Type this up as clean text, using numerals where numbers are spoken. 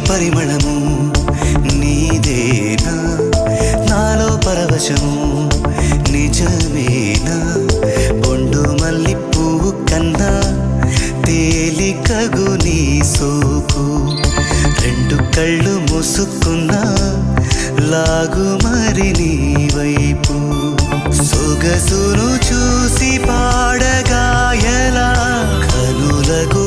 పరిమళము నీదేనా నాలో పరవశము నిజమేనా బొండు మల్లి పువ్వు కన్నా తేలికగు నీ సోకు రెండు కళ్ళు మూసుకున్నా లాగు మరి నీ వైపు సొగసును చూసి పాడగాయలా కనులకు